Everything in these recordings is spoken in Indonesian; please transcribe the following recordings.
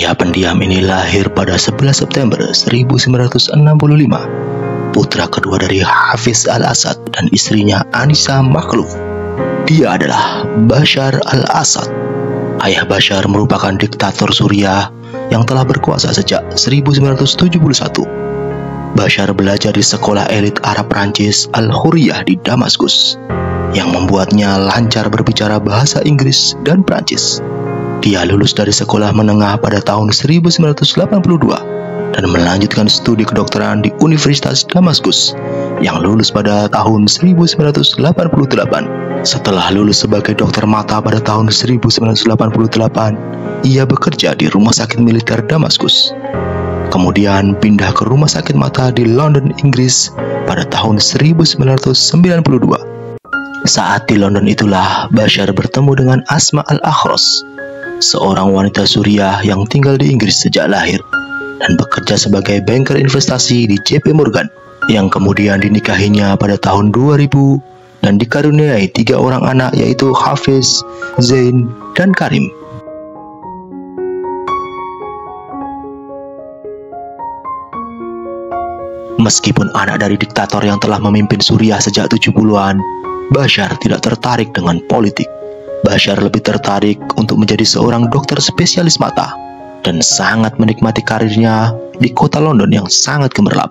Pria pendiam ini lahir pada 11 September 1965, putra kedua dari Hafiz al-Assad dan istrinya Anisa Makhlouf. Dia adalah Bashar al-Assad. Ayah Bashar merupakan diktator Suriah yang telah berkuasa sejak 1971. Bashar belajar di sekolah elit Arab Prancis Al-Hurriyah di Damaskus, yang membuatnya lancar berbicara bahasa Inggris dan Prancis. Dia lulus dari sekolah menengah pada tahun 1982 dan melanjutkan studi kedokteran di Universitas Damaskus yang lulus pada tahun 1988. Setelah lulus sebagai dokter mata pada tahun 1988, ia bekerja di Rumah Sakit Militer Damaskus. Kemudian pindah ke Rumah Sakit Mata di London, Inggris pada tahun 1992. Saat di London itulah Bashar bertemu dengan Asma al-Akhras, seorang wanita Suriah yang tinggal di Inggris sejak lahir dan bekerja sebagai banker investasi di JP Morgan, yang kemudian dinikahinya pada tahun 2000 dan dikaruniai 3 orang anak, yaitu Hafiz, Zain, dan Karim. Meskipun anak dari diktator yang telah memimpin Suriah sejak 70-an, Bashar tidak tertarik dengan politik. Bashar lebih tertarik untuk menjadi seorang dokter spesialis mata dan sangat menikmati karirnya di kota London yang sangat gemerlap.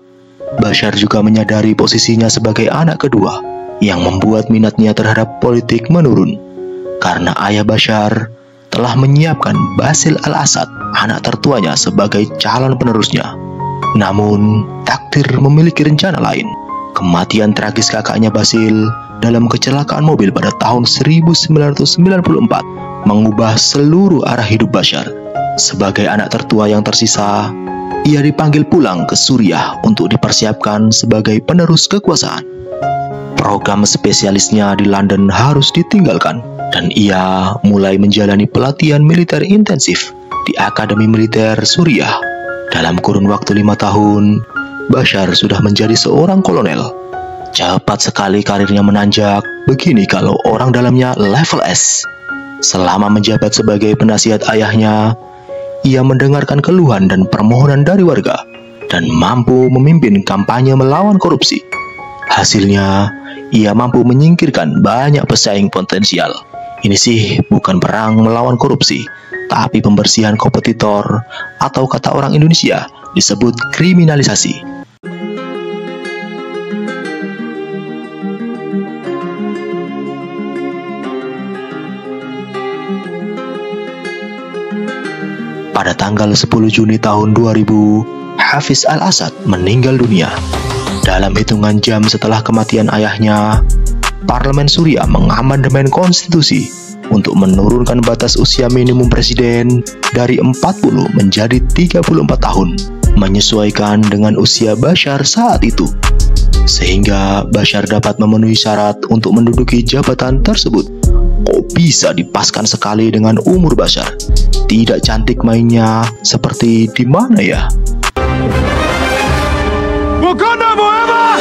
Bashar juga menyadari posisinya sebagai anak kedua, yang membuat minatnya terhadap politik menurun, karena ayah Bashar telah menyiapkan Basil al-Assad, anak tertuanya, sebagai calon penerusnya. Namun, takdir memiliki rencana lain. Kematian tragis kakaknya Basil dalam kecelakaan mobil pada tahun 1994 mengubah seluruh arah hidup Bashar. Sebagai anak tertua yang tersisa, ia dipanggil pulang ke Suriah untuk dipersiapkan sebagai penerus kekuasaan. Program spesialisnya di London harus ditinggalkan, dan ia mulai menjalani pelatihan militer intensif di Akademi Militer Suriah. Dalam kurun waktu 5 tahun, Bashar sudah menjadi seorang kolonel. Cepat sekali karirnya menanjak, begini kalau orang dalamnya level S. Selama menjabat sebagai penasihat ayahnya, ia mendengarkan keluhan dan permohonan dari warga dan mampu memimpin kampanye melawan korupsi. Hasilnya, ia mampu menyingkirkan banyak pesaing potensial. Ini sih bukan perang melawan korupsi, tapi pembersihan kompetitor, atau kata orang Indonesia disebut kriminalisasi. Pada tanggal 10 Juni tahun 2000, Hafiz al-Assad meninggal dunia. Dalam hitungan jam setelah kematian ayahnya, Parlemen Suriah mengamandemen konstitusi untuk menurunkan batas usia minimum presiden dari 40 menjadi 34 tahun, menyesuaikan dengan usia Bashar saat itu, sehingga Bashar dapat memenuhi syarat untuk menduduki jabatan tersebut. Kok bisa dipaskan sekali dengan umur Bashar? Tidak cantik mainnya seperti di mana ya? Wakanda forever!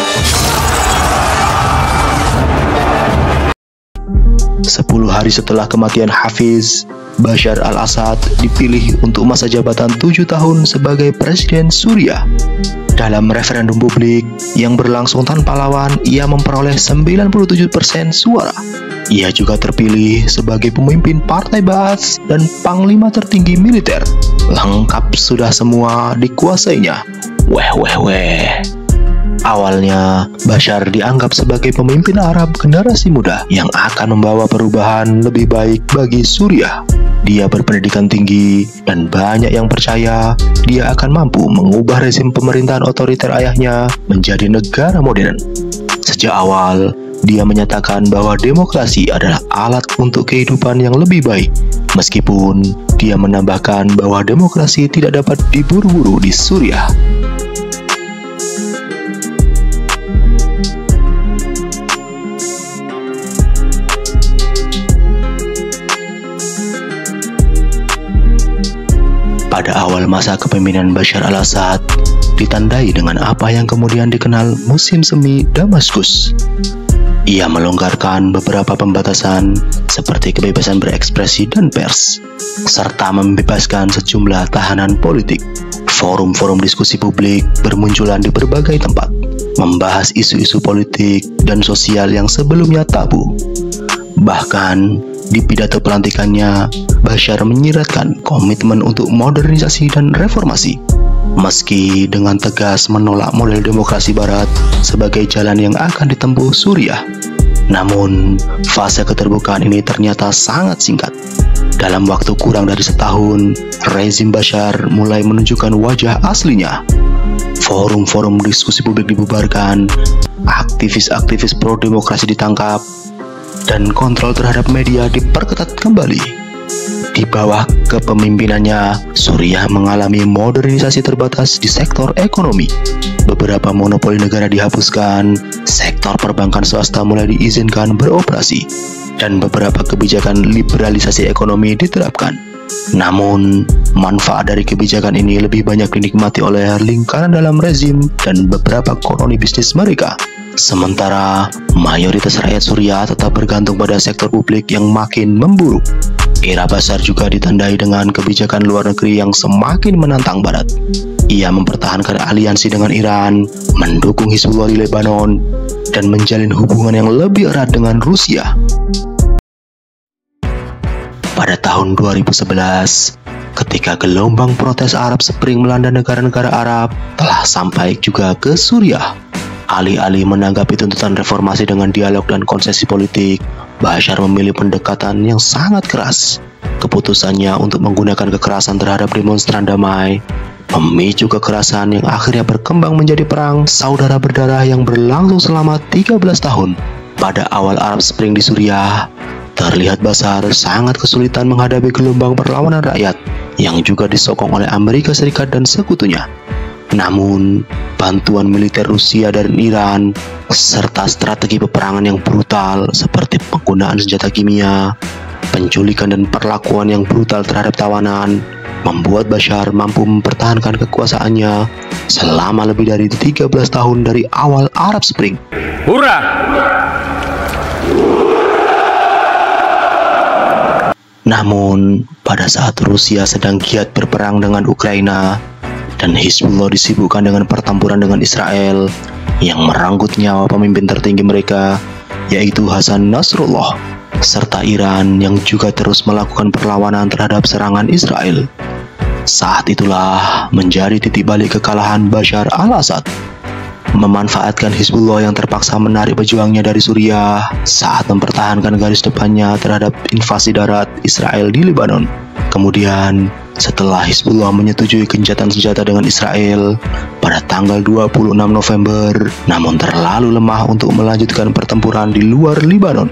10 hari setelah kematian Hafiz, Bashar al-Assad dipilih untuk masa jabatan 7 tahun sebagai presiden Suriah. Dalam referendum publik yang berlangsung tanpa lawan, ia memperoleh 97% suara. Ia juga terpilih sebagai pemimpin Partai Ba'ath dan panglima tertinggi militer. Lengkap sudah semua dikuasainya. Weh. Awalnya, Bashar dianggap sebagai pemimpin Arab generasi muda yang akan membawa perubahan lebih baik bagi Suriah. Dia berpendidikan tinggi dan banyak yang percaya dia akan mampu mengubah rezim pemerintahan otoriter ayahnya menjadi negara modern. Sejak awal, dia menyatakan bahwa demokrasi adalah alat untuk kehidupan yang lebih baik, meskipun dia menambahkan bahwa demokrasi tidak dapat diburu-buru di Suriah. Pada awal masa kepemimpinan Bashar al-Assad ditandai dengan apa yang kemudian dikenal musim semi Damaskus. Ia melonggarkan beberapa pembatasan seperti kebebasan berekspresi dan pers, serta membebaskan sejumlah tahanan politik. Forum-forum diskusi publik bermunculan di berbagai tempat, membahas isu-isu politik dan sosial yang sebelumnya tabu. Bahkan, di pidato pelantikannya, Bashar menyiratkan komitmen untuk modernisasi dan reformasi. Meski dengan tegas menolak model demokrasi Barat sebagai jalan yang akan ditempuh Suriah, namun fase keterbukaan ini ternyata sangat singkat. Dalam waktu kurang dari setahun, rezim Bashar mulai menunjukkan wajah aslinya. Forum-forum diskusi publik dibubarkan, aktivis-aktivis pro-demokrasi ditangkap, dan kontrol terhadap media diperketat kembali. Di bawah kepemimpinannya, Suriah mengalami modernisasi terbatas di sektor ekonomi. Beberapa monopoli negara dihapuskan, sektor perbankan swasta mulai diizinkan beroperasi, dan beberapa kebijakan liberalisasi ekonomi diterapkan. Namun, manfaat dari kebijakan ini lebih banyak dinikmati oleh lingkaran dalam rezim dan beberapa koloni bisnis mereka. Sementara, mayoritas rakyat Suriah tetap bergantung pada sektor publik yang makin memburuk. Era Bashar juga ditandai dengan kebijakan luar negeri yang semakin menantang Barat. Ia mempertahankan aliansi dengan Iran, mendukung Hizbullah di Lebanon, dan menjalin hubungan yang lebih erat dengan Rusia. Pada tahun 2011, ketika gelombang protes Arab Spring melanda negara-negara Arab telah sampai juga ke Suriah. Alih-alih menanggapi tuntutan reformasi dengan dialog dan konsesi politik, Bashar memilih pendekatan yang sangat keras. Keputusannya untuk menggunakan kekerasan terhadap demonstran damai memicu kekerasan yang akhirnya berkembang menjadi perang saudara berdarah yang berlangsung selama 13 tahun. Pada awal Arab Spring di Suriah, terlihat Bashar sangat kesulitan menghadapi gelombang perlawanan rakyat yang juga disokong oleh Amerika Serikat dan sekutunya. Namun, bantuan militer Rusia dan Iran, serta strategi peperangan yang brutal seperti penggunaan senjata kimia, penculikan dan perlakuan yang brutal terhadap tawanan, membuat Bashar mampu mempertahankan kekuasaannya selama lebih dari 13 tahun dari awal Arab Spring. Hurra! Namun, pada saat Rusia sedang giat berperang dengan Ukraina, dan Hizbullah disibukkan dengan pertempuran dengan Israel yang merenggut nyawa pemimpin tertinggi mereka, yaitu Hasan Nasrullah, serta Iran yang juga terus melakukan perlawanan terhadap serangan Israel. Saat itulah menjadi titik balik kekalahan Bashar al-Assad. Memanfaatkan Hizbullah yang terpaksa menarik pejuangnya dari Suriah saat mempertahankan garis depannya terhadap invasi darat Israel di Lebanon. Kemudian, setelah Hizbullah menyetujui gencatan senjata dengan Israel pada tanggal 26 November, namun terlalu lemah untuk melanjutkan pertempuran di luar Lebanon.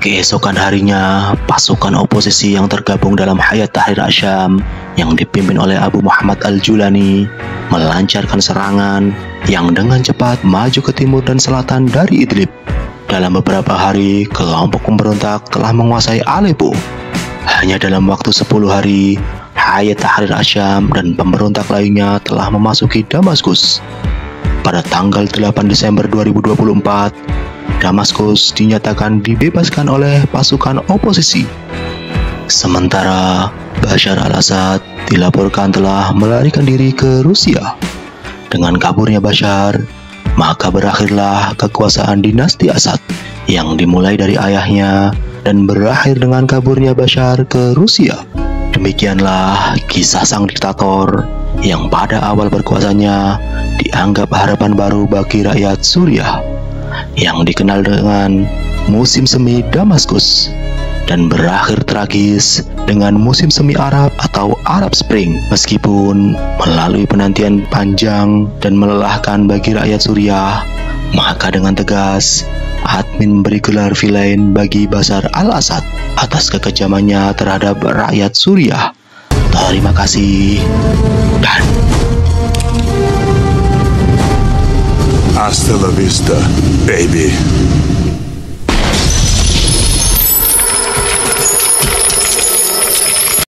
Keesokan harinya, pasukan oposisi yang tergabung dalam Hayat Tahrir Asyam yang dipimpin oleh Abu Muhammad al-Julani melancarkan serangan yang dengan cepat maju ke timur dan selatan dari Idlib. Dalam beberapa hari, kelompok pemberontak telah menguasai Aleppo. Hanya dalam waktu 10 hari, Hayat Tahrir Asyam dan pemberontak lainnya telah memasuki Damaskus. Pada tanggal 8 Desember 2024, Damaskus dinyatakan dibebaskan oleh pasukan oposisi. Sementara Bashar al-Assad dilaporkan telah melarikan diri ke Rusia. Dengan kaburnya Bashar, maka berakhirlah kekuasaan dinasti Assad yang dimulai dari ayahnya dan berakhir dengan kaburnya Bashar ke Rusia. Demikianlah kisah sang diktator yang pada awal berkuasanya dianggap harapan baru bagi rakyat Suriah, yang dikenal dengan musim semi Damaskus, dan berakhir tragis dengan musim semi Arab atau Arab Spring. Meskipun melalui penantian panjang dan melelahkan bagi rakyat Suriah, maka dengan tegas admin memberi gelar vilain bagi Bashar al-Assad atas kekejamannya terhadap rakyat Suriah. Terima kasih dan hasta la vista, baby.